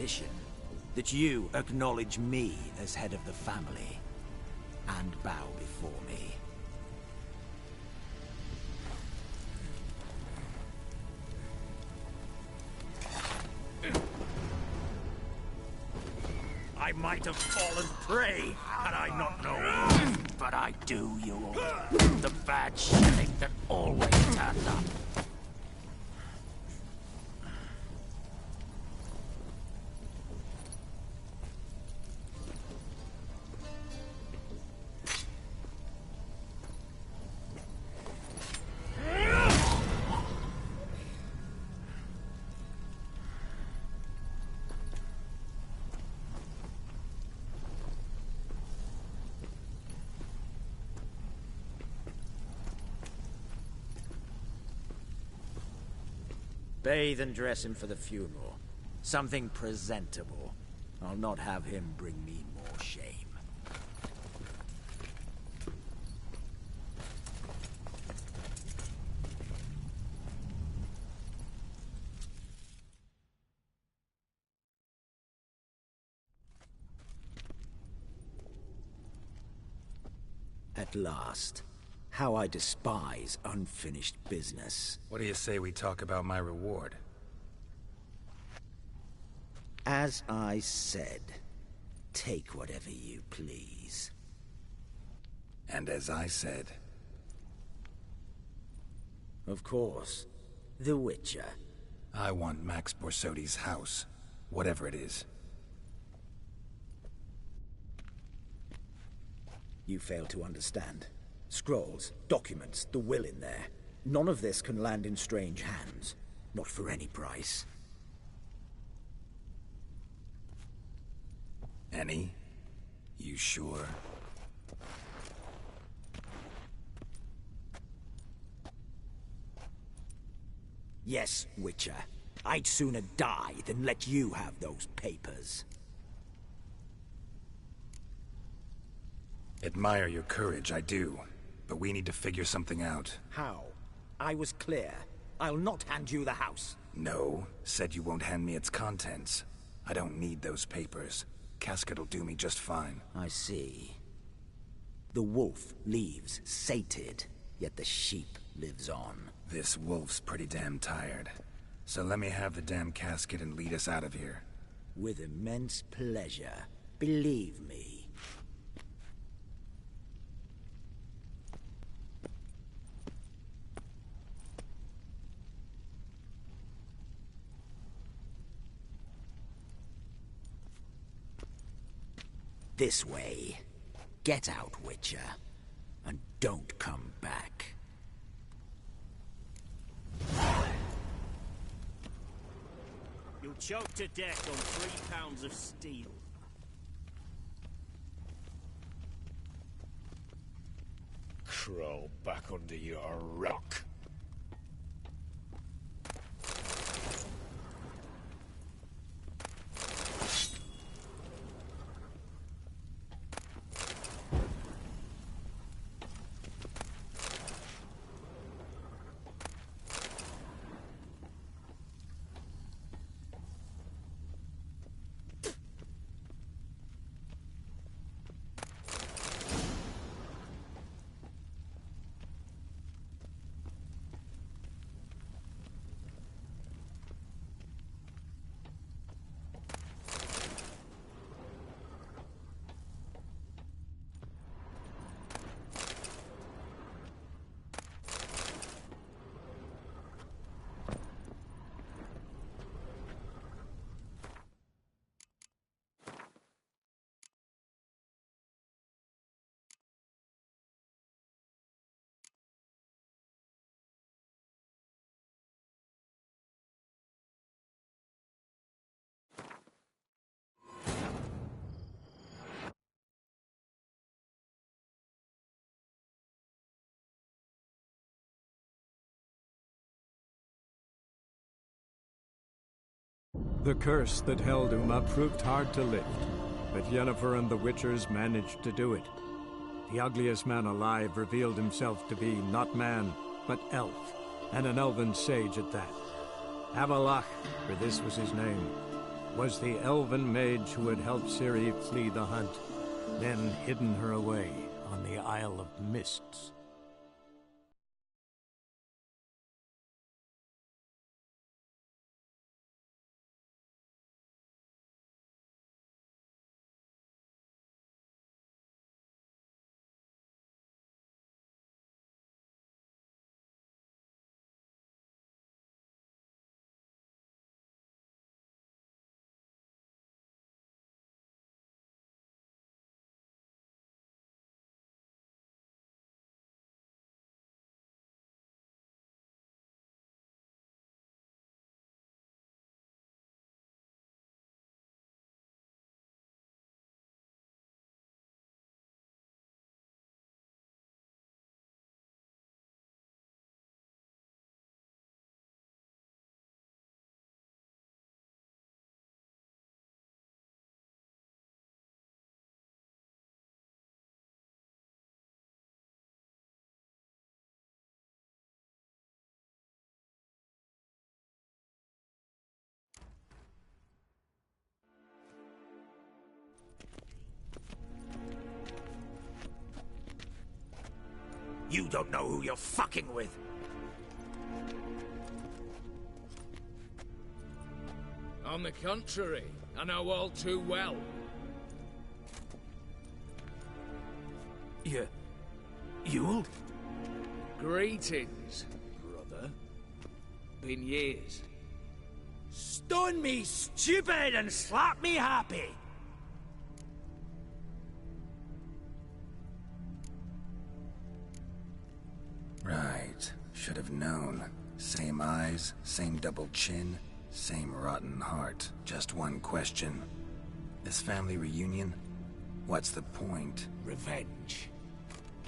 condition that you acknowledge me as head of the family and bow before me. I might have fallen prey had I not known. But I do, you all. The bad shilling that always turns up. Bathe and dress him for the funeral. Something presentable. I'll not have him bring me more shame. At last. How I despise unfinished business. What do you say we talk about my reward? As I said, take whatever you please. And as I said... Of course. The Witcher. I want Max Borsodi's house. Whatever it is. You fail to understand. Scrolls, documents, the will in there. None of this can land in strange hands. Not for any price. Any? You sure? Yes, Witcher. I'd sooner die than let you have those papers. Admire your courage, I do. But we need to figure something out. How? I was clear. I'll not hand you the house. No. Said you won't hand me its contents. I don't need those papers. Casket'll do me just fine. I see. The wolf leaves sated, yet the sheep lives on. This wolf's pretty damn tired. So let me have the damn casket and lead us out of here. With immense pleasure. Believe me. This way. Get out, Witcher. And don't come back. You'll choke to death on 3 pounds of steel. Crawl back under your rock. The curse that held Uma proved hard to lift, but Yennefer and the Witchers managed to do it. The ugliest man alive revealed himself to be not man, but elf, and an elven sage at that. Avalach, for this was his name. was the elven mage who had helped Ciri flee the hunt, then hidden her away on the Isle of Mists. You don't know who you're fucking with. On the contrary, I know all too well. You'll? Greetings, brother. Been years. Stone me stupid and slap me happy. Right. Should have known. Same eyes, same double chin, same rotten heart. Just one question. This family reunion? What's the point? Revenge.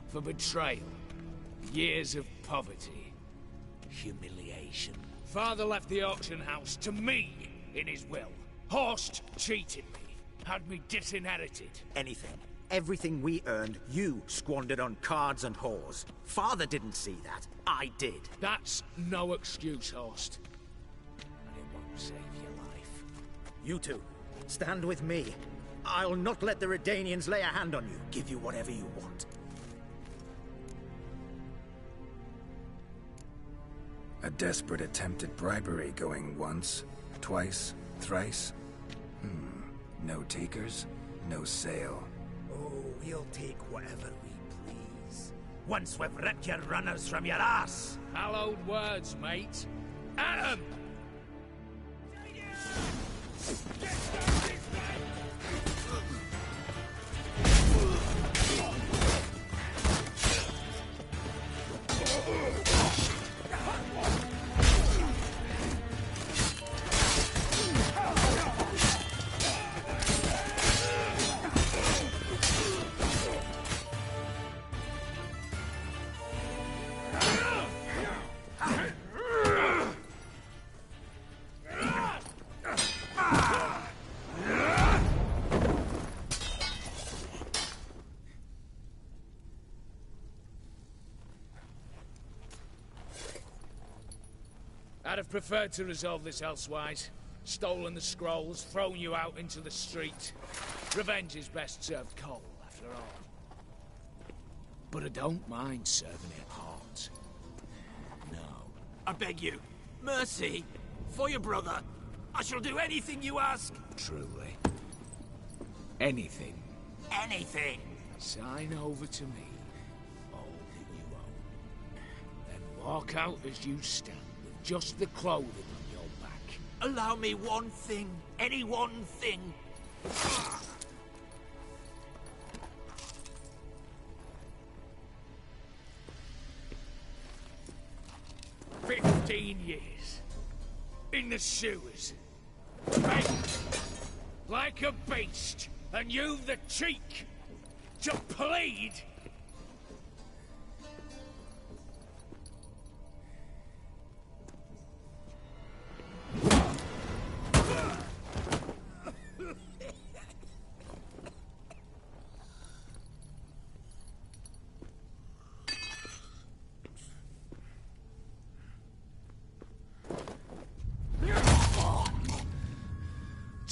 For betrayal. Years of poverty. Humiliation. Father left the auction house to me in his will. Horst cheated me. Had me disinherited. Anything. Everything we earned, you squandered on cards and whores. Father didn't see that. I did. That's no excuse, Horst. And it won't save your life. You two, stand with me. I'll not let the Redanians lay a hand on you. Give you whatever you want. A desperate attempt at bribery going once, twice, thrice? No takers, no sale. Oh, we'll take whatever we please. Once we've ripped your runners from your ass. Hallowed words, mate. At 'em! I'd have preferred to resolve this elsewise. Stolen the scrolls, thrown you out into the street. Revenge is best served cold, after all. But I don't mind serving it hot. No. I beg you, mercy, for your brother. I shall do anything you ask. Truly. Anything. Anything. Sign over to me all that you own. Then walk out as you stand, with just the clothing on your back. Allow me one thing. Any one thing. 15 years. In the sewers. Begged. Like a beast. And you've the cheek to plead.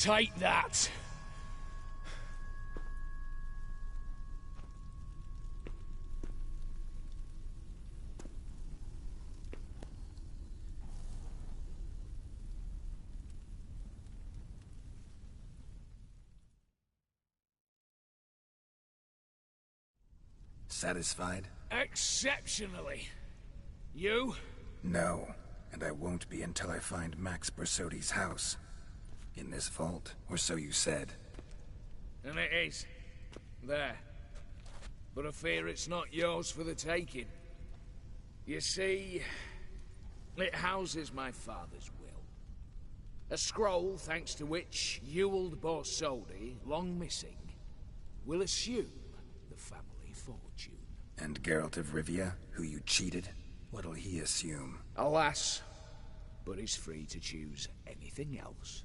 Take that. Satisfied? Exceptionally. You? No, and I won't be until I find Max Bersodi's house. In this vault, or so you said. And it is. There. But I fear it's not yours for the taking. You see, it houses my father's will. A scroll thanks to which Ewald Borsodi, long missing, will assume the family fortune. And Geralt of Rivia, who you cheated, what'll he assume? Alas, but he's free to choose anything else.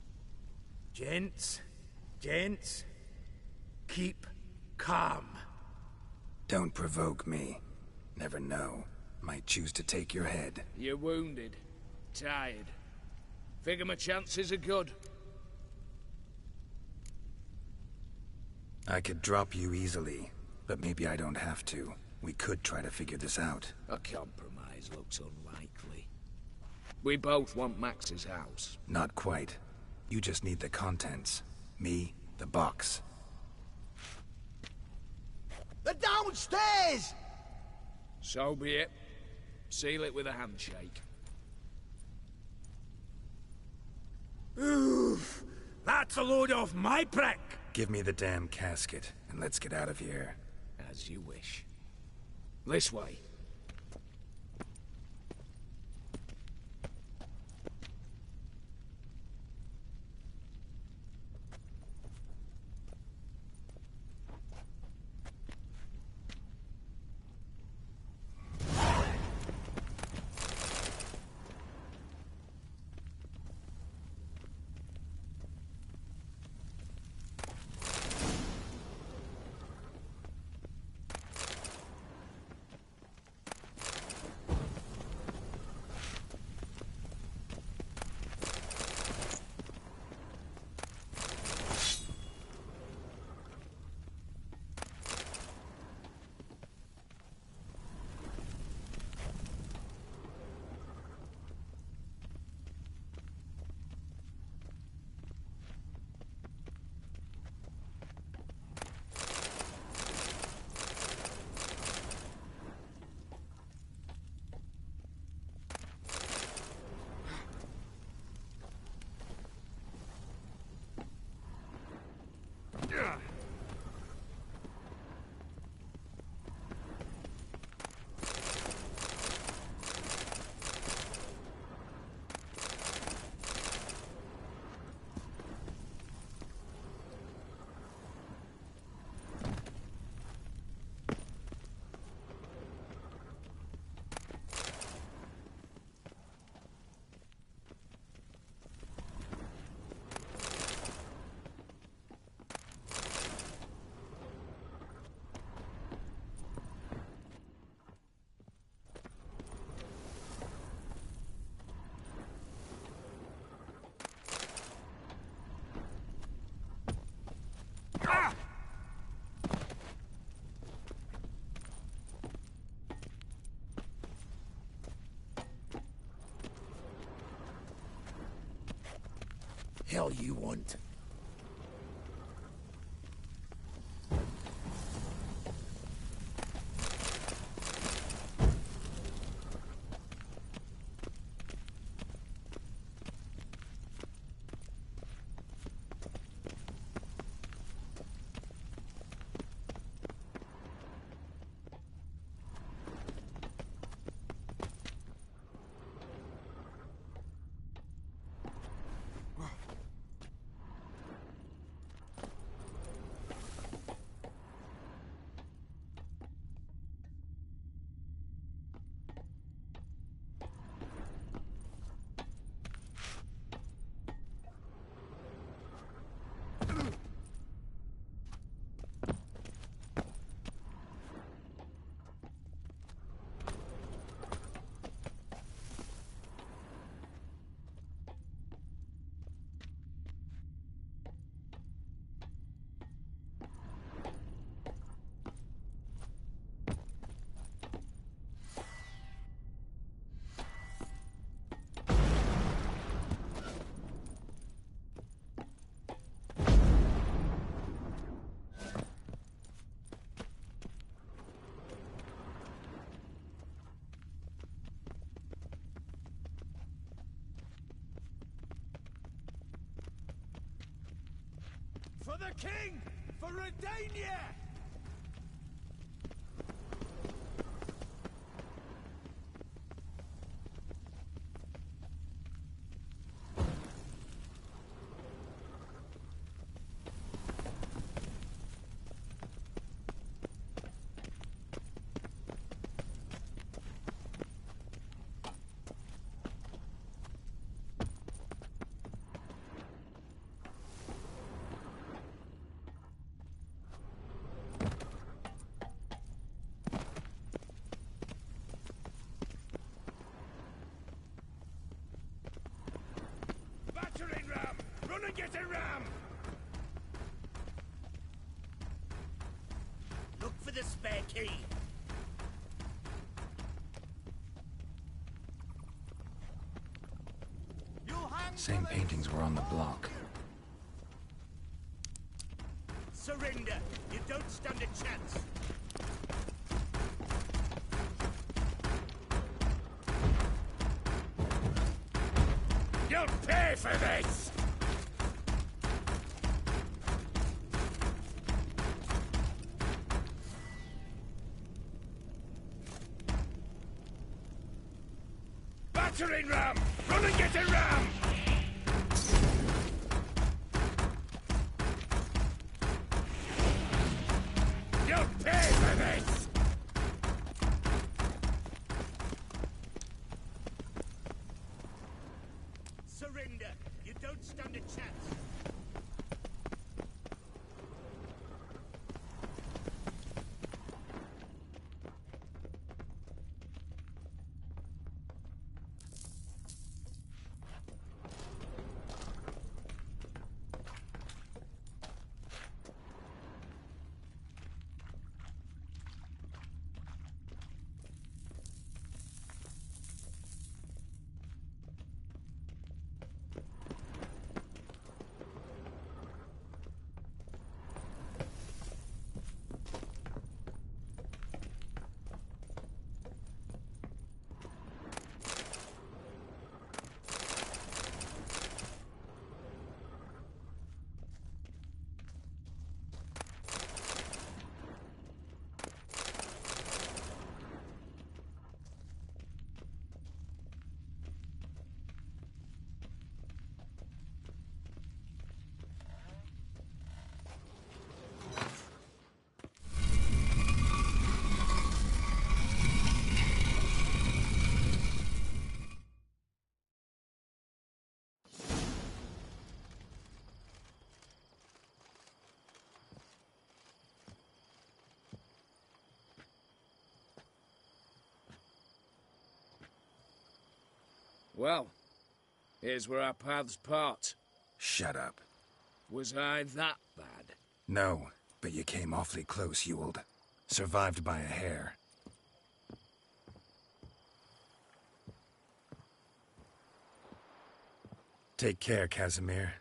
Gents, keep calm. Don't provoke me. Never know. Might choose to take your head. You're wounded. Tired. Figure my chances are good. I could drop you easily, but maybe I don't have to. We could try to figure this out. A compromise looks unlikely. We both want Max's house. Not quite. You just need the contents. Me, the box. They're downstairs! So be it. Seal it with a handshake. Oof! That's a load off my prick! Give me the damn casket, and let's get out of here. As you wish. This way. Hell you want? For the king! For Redania! Battering ram! Run and get a ram! Look for the spare key. Same paintings were on the block. Surrender. You don't stand a chance. You'll pay for this! Battering ram! Run and get a ram! You'll pay for this! Surrender. You don't stand a chance. Well, here's where our paths part. Shut up. Was I that bad? No, but you came awfully close, Ewald. Survived by a hair. Take care, Casimir.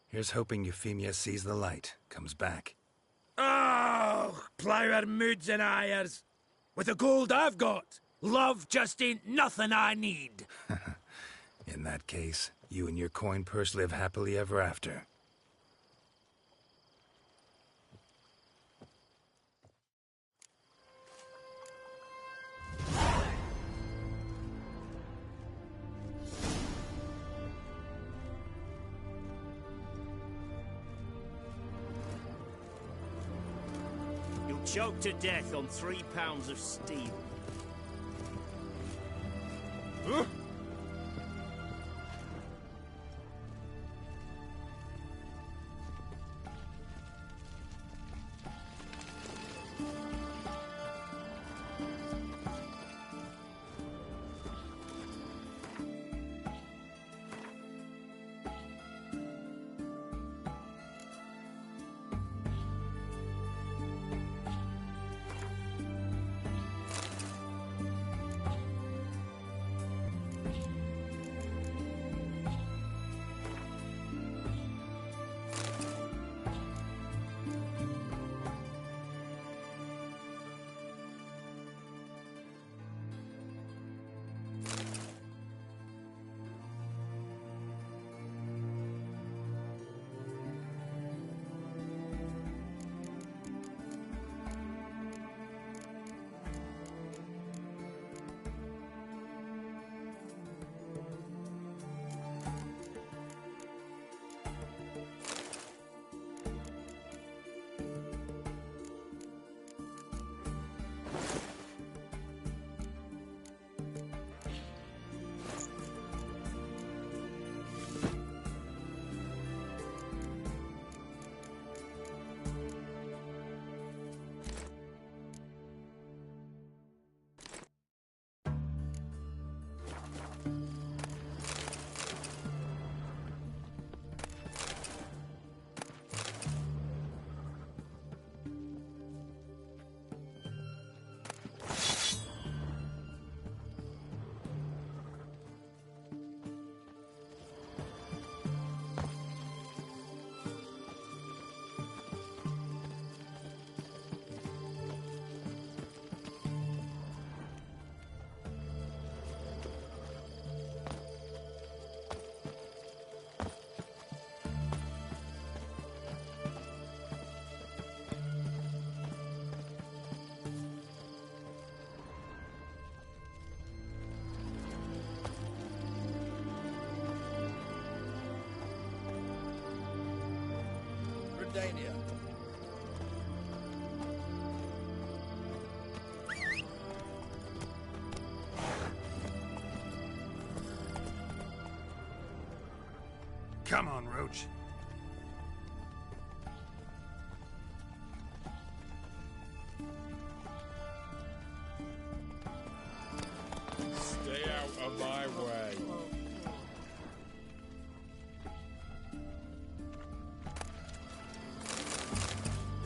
Here's hoping Euphemia sees the light, comes back. Oh, plougher moods and ires. With the gold I've got, love just ain't nothing I need. In that case, you and your coin purse live happily ever after. You'll choke to death on 3 pounds of steel. Dania. Come on, Roach. Stay out of my way.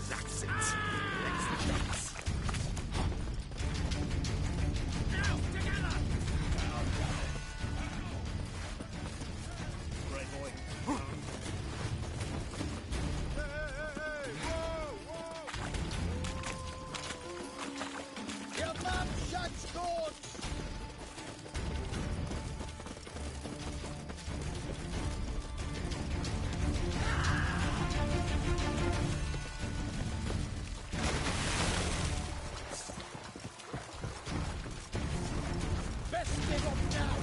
That's it. Next chance. Now, together! Great boy. Your mum shuts doors! Best give up now!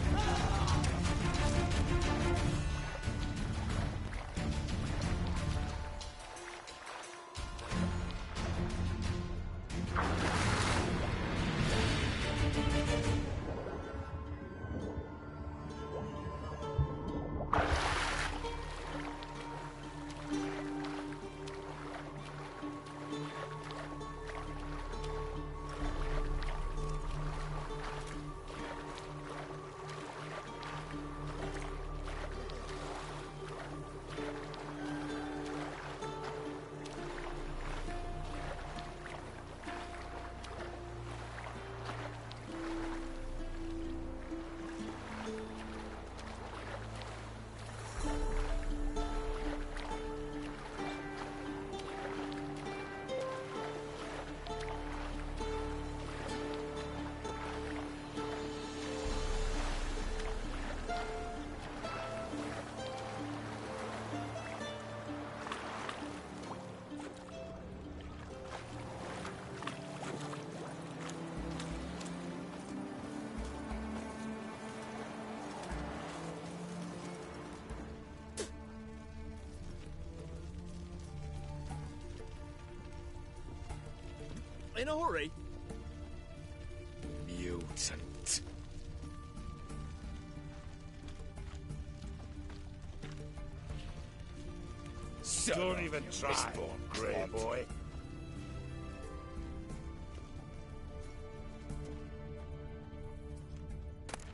In a hurry? Mutant. Don't even try, grey boy.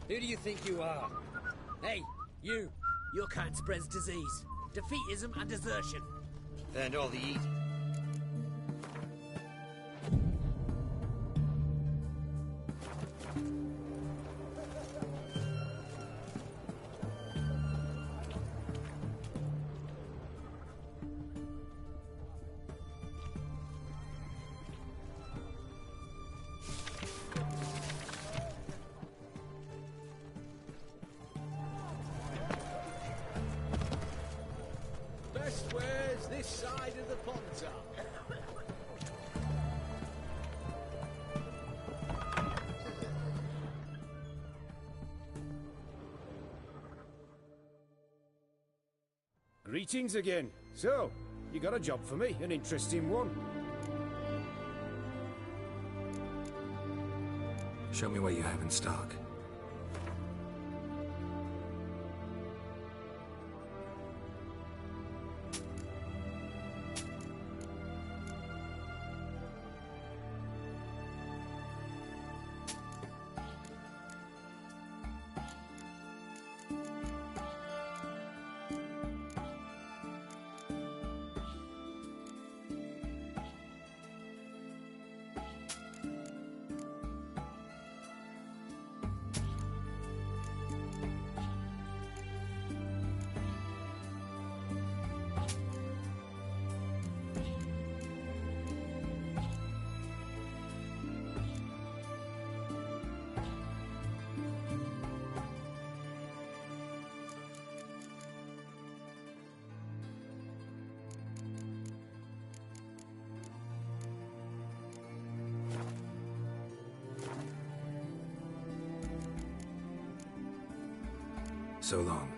Who do you think you are? Hey, you! Your kind spreads disease, defeatism and desertion. And all the eating. Best ware's this side of the Pontar. Greetings again. So, you got a job for me, an interesting one. Show me what you have in stock. So long.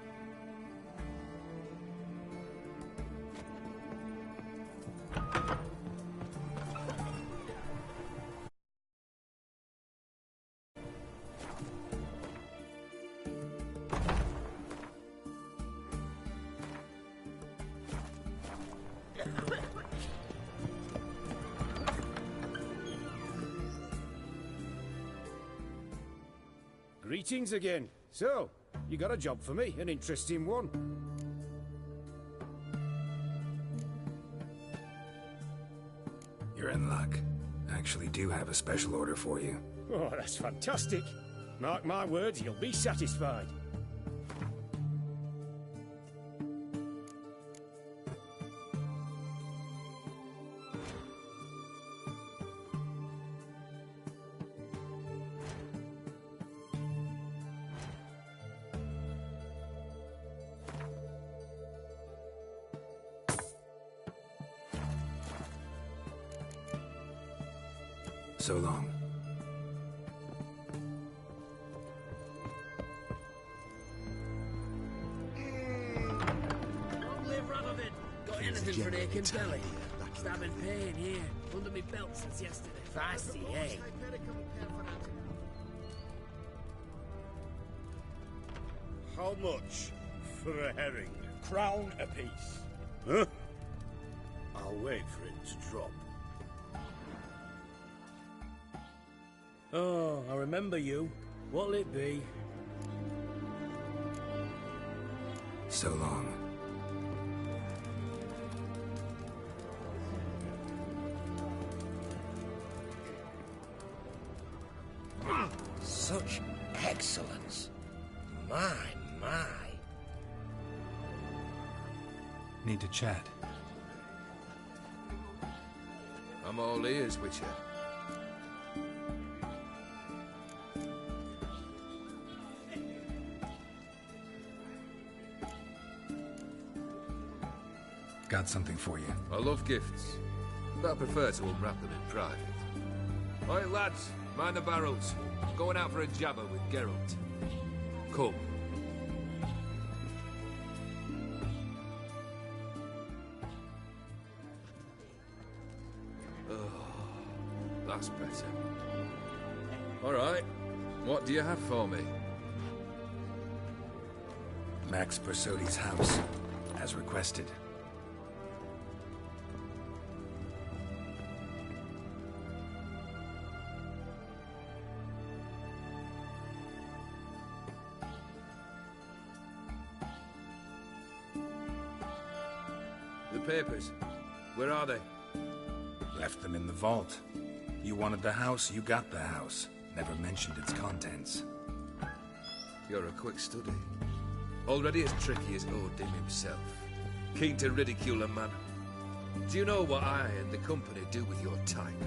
Greetings again. So, you got a job for me, an interesting one. You're in luck. I actually do have a special order for you. Oh, that's fantastic. Mark my words, you'll be satisfied. So long. Long live Radovid. Got anything for an aching belly? Stabbing pain here, under me belt since yesterday. Fancy, eh? How much for a herring? Crown apiece. Huh? I'll wait for it to drop. Oh, I remember you. What'll it be? So long. Such excellence. My. Need to chat. I'm all ears, Witcher. Got something for you. I love gifts, but I prefer to unwrap them in private. Oi, lads, mind the barrels. Going out for a jabber with Geralt. Come. Oh, that's better. All right, what do you have for me? Max Persodi's house, as requested. The papers, where are they? Left them in the vault. You wanted the house, you got the house. Never mentioned its contents. You're a quick study. Already as tricky as Odin himself. Keen to ridicule a man. Do you know what I and the company do with your time?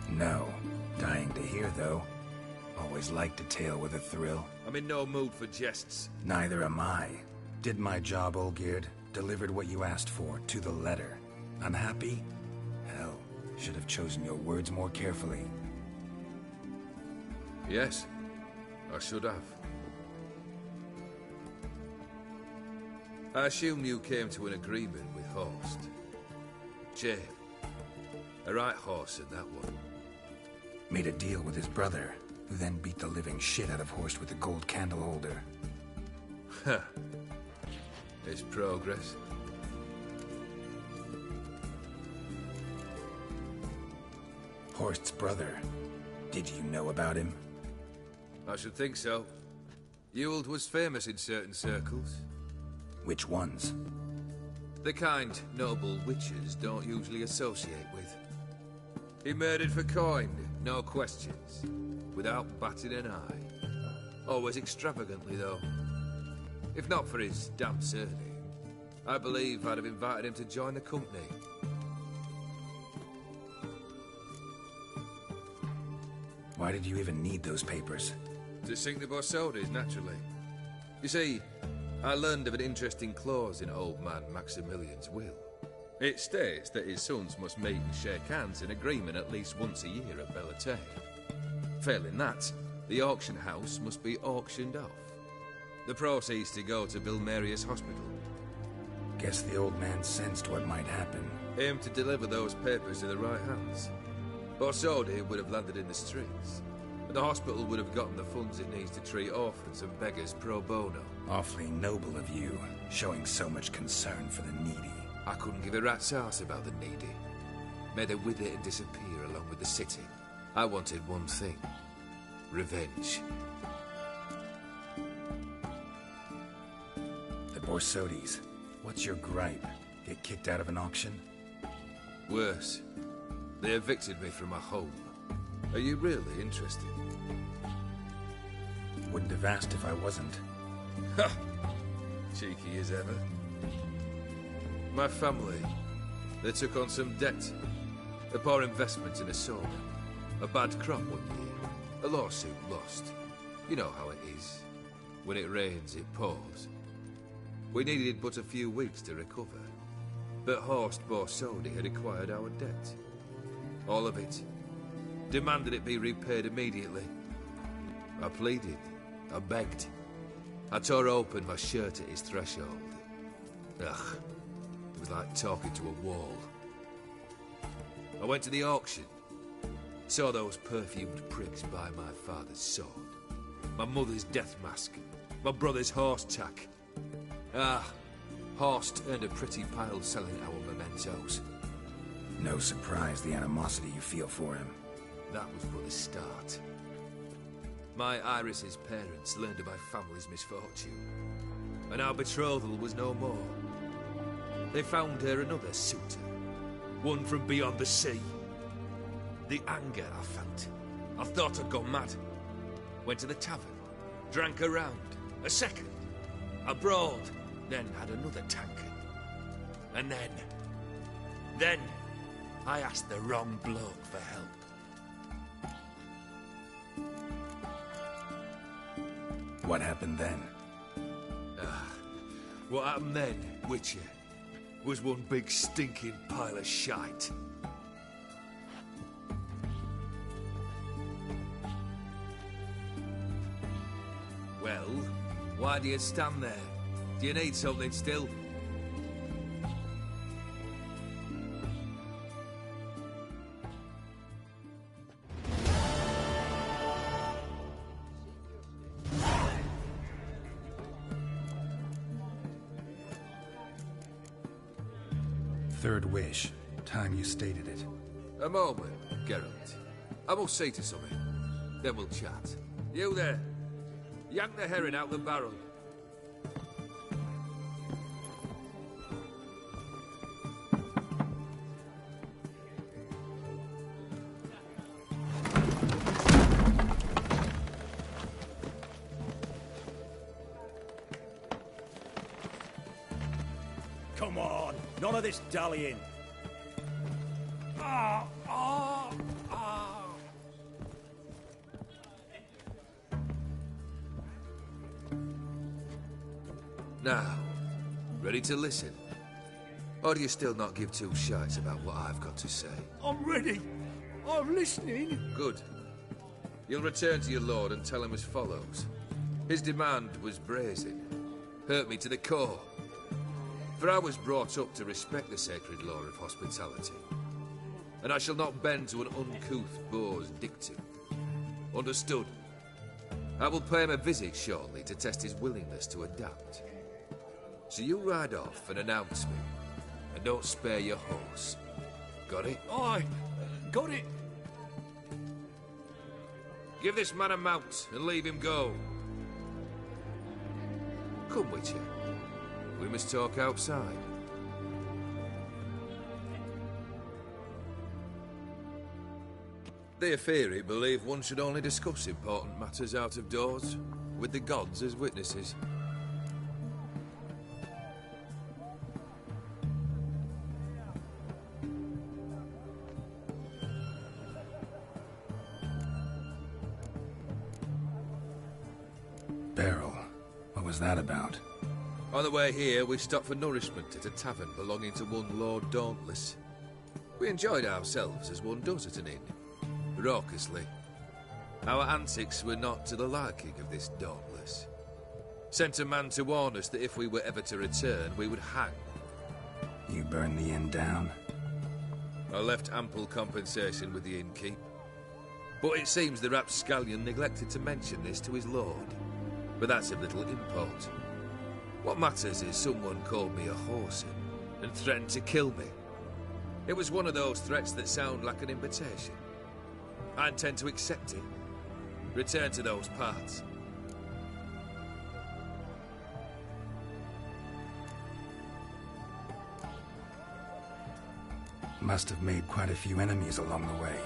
No. Dying to hear, though. Always liked a tale with a thrill. I'm in no mood for jests. Neither am I. Did my job, Olgierd. Delivered what you asked for, to the letter. Unhappy? Hell, should have chosen your words more carefully. Yes, I should have. I assume you came to an agreement with Horst. Shame. A right horse in that one. Made a deal with his brother, who then beat the living shit out of Horst with a gold candle holder. Huh. It's progress. Horst's brother. Did you know about him? I should think so. Ewald was famous in certain circles. Which ones? The kind noble witches don't usually associate with. He murdered for coin, no questions. Without batting an eye. Always extravagantly, though. If not for his damn surname, I believe I'd have invited him to join the company. Why did you even need those papers? To sink the Borsodis, naturally. You see, I learned of an interesting clause in old man Maximilian's will. It states that his sons must meet and shake hands in agreement at least once a year at Bellatane. Failing that, the auction house must be auctioned off. The proceeds to go to Bill Marius Hospital. Guess the old man sensed what might happen. Aimed to deliver those papers to the right hands. Borsodi would have landed in the streets. The hospital would have gotten the funds it needs to treat orphans and beggars pro bono. Awfully noble of you, showing so much concern for the needy. I couldn't give a rat's ass about the needy. May they wither and disappear along with the city. I wanted one thing. Revenge. The Borsodis. What's your gripe? Get kicked out of an auction? Worse. They evicted me from my home. Are you really interested? Wouldn't have asked if I wasn't. Ha! Cheeky as ever. My family, they took on some debt. A poor investment in a soda. A bad crop one year. A lawsuit lost. You know how it is. When it rains, it pours. We needed but a few weeks to recover. But Horst Borsodi had acquired our debt. All of it. Demanded it be repaid immediately. I pleaded. I begged. I tore open my shirt at his threshold. Ugh. It was like talking to a wall. I went to the auction. Saw those perfumed pricks buy my father's sword. My mother's death mask. My brother's horse tack. Ah, Horst earned a pretty pile selling our mementos. No surprise the animosity you feel for him. That was but the start. My Iris's parents learned of my family's misfortune, and our betrothal was no more. They found her another suitor, one from beyond the sea. The anger I felt, I thought I'd gone mad. Went to the tavern, drank a round, a second, abroad, then had another tankard. And then, I asked the wrong bloke for help. What happened then? What happened then, Witcher, was one big stinking pile of shite. Well, why do you stand there? Do you need something still? Third wish. Time you stated it. A moment, Geralt. I must say to something. Then we'll chat. You there. Yank the herring out the barrel. Come on, none of this dallying. Now, ready to listen? Or do you still not give two shites about what I've got to say? I'm ready. I'm listening. Good. You'll return to your lord and tell him as follows. His demand was brazen. Hurt me to the core. For I was brought up to respect the sacred law of hospitality. And I shall not bend to an uncouth boor's dictum. Understood? I will pay him a visit shortly to test his willingness to adapt. So you ride off and announce me. And don't spare your horse. Got it? Aye, got it. Give this man a mount and leave him go. Come, Witcher. We must talk outside. The Aetheri believe one should only discuss important matters out of doors, with the gods as witnesses. Beryl, what was that about? On the way here, we stopped for nourishment at a tavern belonging to one Lord Dauntless. We enjoyed ourselves as one does at an inn, raucously. Our antics were not to the liking of this Dauntless. Sent a man to warn us that if we were ever to return, we would hang. You burned the inn down? I left ample compensation with the innkeep. But it seems the rapscallion neglected to mention this to his lord. But that's of little import. What matters is someone called me a whoreson and threatened to kill me. It was one of those threats that sound like an invitation. I intend to accept it. Return to those parts. Must have made quite a few enemies along the way.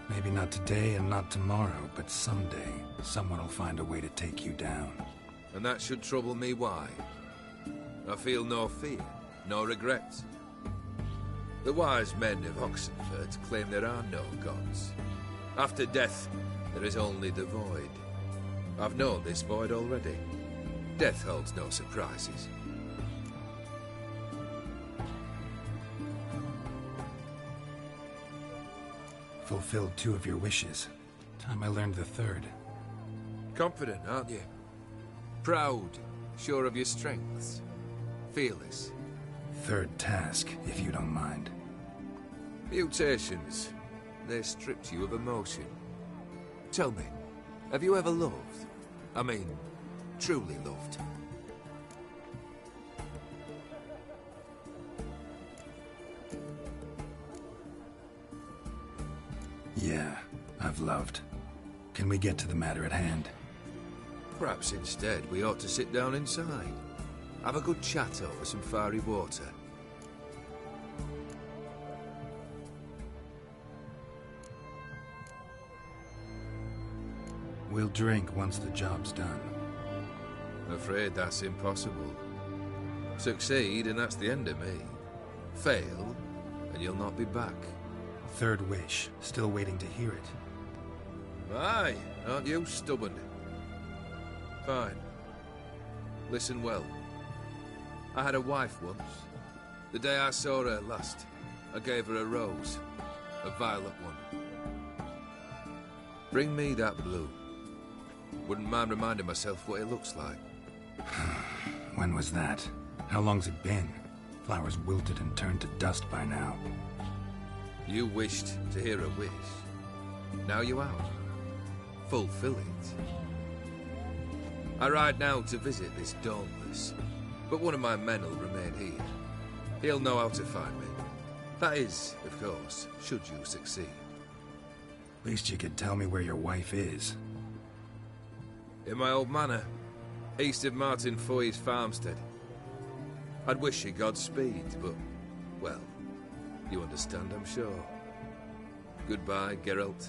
Maybe not today and not tomorrow, but someday, someone will find a way to take you down. And that should trouble me why? I feel no fear, no regrets. The wise men of Oxenford claim there are no gods. After death, there is only the void. I've known this void already. Death holds no surprises. Fulfilled 2 of your wishes. Time I learned the 3rd. Confident, aren't you? Proud, sure of your strengths. Fearless. 3rd task, if you don't mind. Mutations. They stripped you of emotion. Tell me, have you ever loved? I mean, truly loved? Yeah, I've loved. Can we get to the matter at hand? Perhaps instead we ought to sit down inside. Have a good chat over some fiery water. We'll drink once the job's done. Afraid that's impossible. Succeed and that's the end of me. Fail and you'll not be back. 3rd wish. Still waiting to hear it. Aye, aren't you stubborn? Fine. Listen well. I had a wife once. The day I saw her last, I gave her a rose. A violet one. Bring me that blue. Wouldn't mind reminding myself what it looks like. When was that? How long's it been? Flowers wilted and turned to dust by now. You wished to hear a wish. Now you have. Fulfill it. I ride now to visit this Dauntless, but one of my men will remain here. He'll know how to find me. That is, of course, should you succeed. Least you could tell me where your wife is. In my old manor, east of Martin Foy's farmstead. I'd wish you Godspeed, but, well, you understand, I'm sure. Goodbye, Geralt.